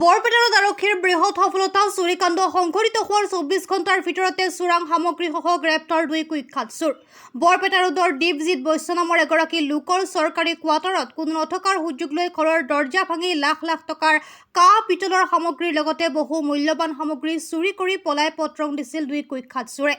বৰপেটাত আৰক্ষীৰ বৃহৎ সফলতা চুৰিকাণ্ড সংঘটিত হোৱাৰ 24 ঘণ্টাৰ ভিতৰতে চোৰাং সামগ্ৰীসহ গ্ৰেপ্তাৰ 2 কুখ্যাত চোৰ। বৰপেটা ৰোডৰ দীপজিৎ বৈশ্য নামৰ এগৰাকী লোকৰ চৰকাৰী কোৱাৰ্টাৰত কোনো নথকাৰ সুযোগ লৈ ঘৰৰ দৰ্জা ভাঙি লাখ লাখ টকাৰ কাঁহ পিতলৰ সামগ্ৰীৰ লগতে বহু মূল্যৱান সামগ্ৰী চুৰি কৰি পলাই পত্ৰং দিছিল 2 কুখ্যাত চোৰে।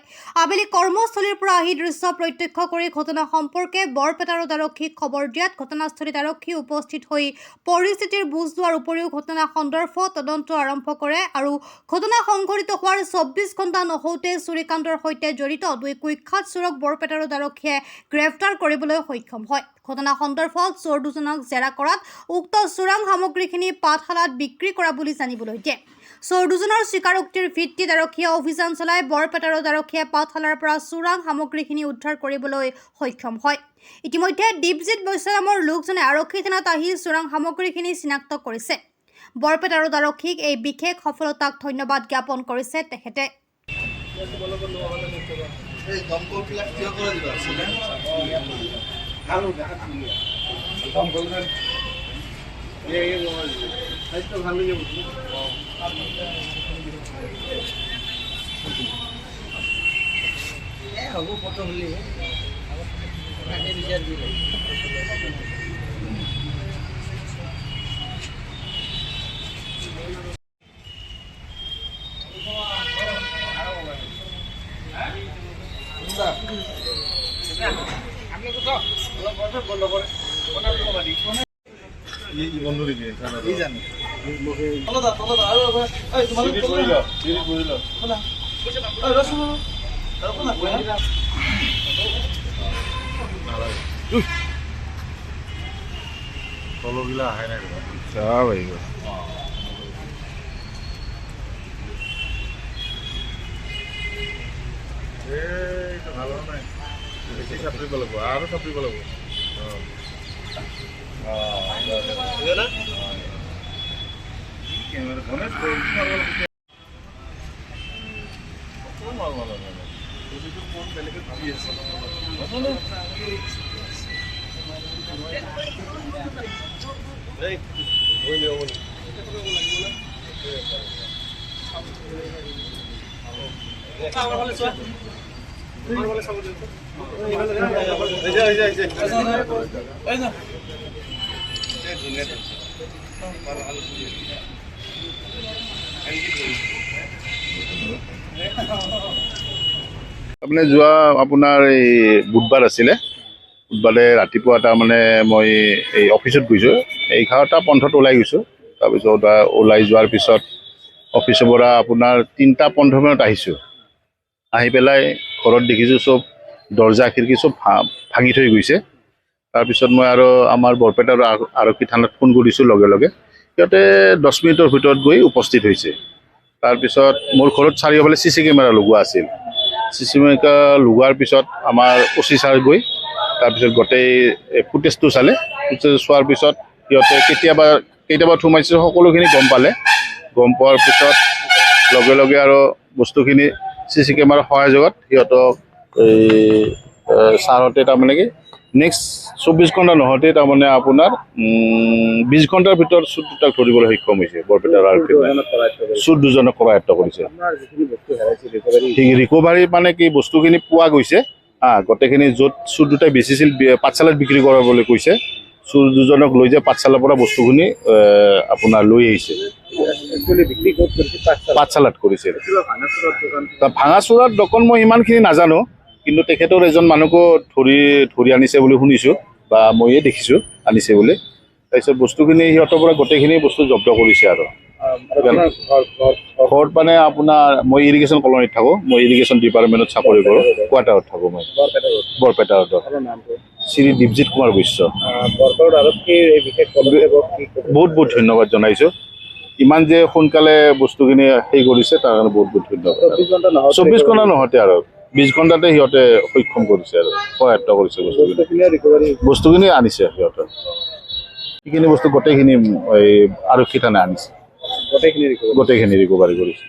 আবেলি কৰ্মস্থলীৰ পৰা আহি দৃশ্য প্ৰত্যক্ষ কৰি ঘটনা সম্পৰ্কে বৰপেটা ৰোড আৰক্ষীক খবৰ দিয়াত ঘটনাস্থলীত আৰক্ষী উপস্থিত হৈ পৰিস্থিতিৰ বুজ লোৱাৰ উপৰিও ঘটনা তদন্ত আৰম্ভ কৰে আৰু ঘটনা সংঘটিত হোৱাৰ 24 ঘণ্টা নহওঁতে চুৰিকাণ্ডৰ সৈতে জড়িত 2 কুখ্যাত চোৰক বৰপেটা ৰোড আৰক্ষীয়ে গ্ৰেপ্তাৰ কৰিবলৈ সক্ষম হয়। ঘটনা সন্দৰ্ভত চোৰ দুজনক জেৰা কৰাত উক্ত চোৰাং সামগ্ৰীখিনি পাঠশালাত বিক্ৰী কৰা বুলি জানিবলৈ দিয়ে। চোৰ দুজনৰ স্বীকাৰোক্তিৰ ভিত্তিত আৰক্ষীয়ে অভিযান চলাই বৰপেটা ৰোড আৰক্ষীয়ে পাঠশালাৰ পৰা চোৰাং সামগ্ৰীখিনি উদ্ধাৰ কৰিবলৈ সক্ষম হয়। ইতিমধ্যে দীপজিৎ বৈশ্য নামৰ লোকজনে আৰক্ষী থানাত আহি চোৰাং সামগ্ৰীখিনি চিনাক্ত কৰিছে। বৰপেটা ৰোড আৰক্ষীক এই বিশেষ সফলতাক ধন্যবাদ জ্ঞাপন কৰিছে তেখেতে। আপুনি যোৱা আপোনাৰ এই বুধবাৰ আছিলে, বুধবাৰে ৰাতিপুৱা তাৰমানে মই এই অফিচত গৈছোঁ, 11টা 15ত ওলাই গৈছোঁ। তাৰপিছত ওলাই যোৱাৰ পিছত অফিচৰ পৰা আপোনাৰ 3টা 15 মিনিট আহিছোঁ। আহি পেলাই ঘৰত দেখিছোঁ চব দৰ্জা খিৰিকী চব ভাঙি থৈ গৈছে। তাৰপিছত মই আৰু আমাৰ বৰপেটাৰ আৰক্ষী থানাত ফোন কৰিছোঁ, লগে লগে সিহঁতে 10 মিনিটৰ ভিতৰত গৈ উপস্থিত হৈছে। তাৰপিছত মোৰ ঘৰত চাৰিওফালে CC কেমেৰা লগোৱা আছিল। CC কেমেৰা লগোৱাৰ পিছত আমাৰ OC ছাৰ গৈ তাৰপিছত গোটেই ফুটেজটো চালে। ফুটেজ চোৱাৰ পিছত সিহঁতে কেতিয়াবা সোমাইছে সকলোখিনি গম পালে। গম পোৱাৰ পিছত লগে লগে আৰু বস্তুখিনি CC কেমেৰাৰ সহায়ত সিহঁতক এই ছাৰহঁতে তাৰমানে কি নেক্সট 24 ঘণ্টা নহওঁতে তাৰমানে আপোনাৰ 20 ঘণ্টাৰ ভিতৰত চুৰ দুটাক ধৰিবলৈ সক্ষম হৈছে। বৰপেটাৰ চুৰ দুজনক কৰায়ত্ব কৰিছে। ৰিকভাৰী মানে কি বস্তুখিনি পোৱা গৈছে, গোটেইখিনি য'ত চুৰ দুটাই বেচিছিল পাঠশালাত বিক্ৰী কৰাবলৈ কৈছে। চুৰ দুজনক লৈ যায় পাঠশালাৰ পৰা বস্তুখিনি আপোনাৰ লৈ আহিছে। পাঠশালাত কৰিছে। ভাঙা চোৰাৰ দোকান মই ইমানখিনি নাজানো, কিন্তু তেখেতৰ এজন মানুহকো ধৰি আনিছে বুলি শুনিছোঁ, বা ময়ে দেখিছোঁ আনিছে বুলি। তাৰপিছত বস্তুখিনি সিহঁতৰ পৰা গোটেইখিনি বস্তু জব্দ কৰিছে। আৰু ঘৰত মানে আপোনাৰ মই ইৰিগেশ্যন কলনীত থাকোঁ, মই ইৰিগেশ্যন ডিপাৰ্টমেণ্টত চাকৰি কৰোঁ, কোৱাৰ্টাৰত থাকোঁ মই বৰপেটা ৰোডত। শ্ৰী দীপজিৎ কুমাৰ বৈশ্য। বহুত বহুত ধন্যবাদ জনাইছোঁ। ইমান যে সোনকালে বস্তুখিনি হেৰি কৰিছে তাৰ কাৰণে বহুত বহুত ধন্যবাদ। 24 ঘণ্টা নহওঁতে আৰু 20 ঘণ্টাতে সিহঁতে সক্ষম কৰিছে আৰু সহায়ত্ব কৰিছে। বস্তুখিনি আনিছে সিহঁতে, সেইখিনি বস্তু গোটেইখিনি এই আৰক্ষী থানাই আনিছে, গোটেইখিনি ৰিকভাৰী কৰিছে।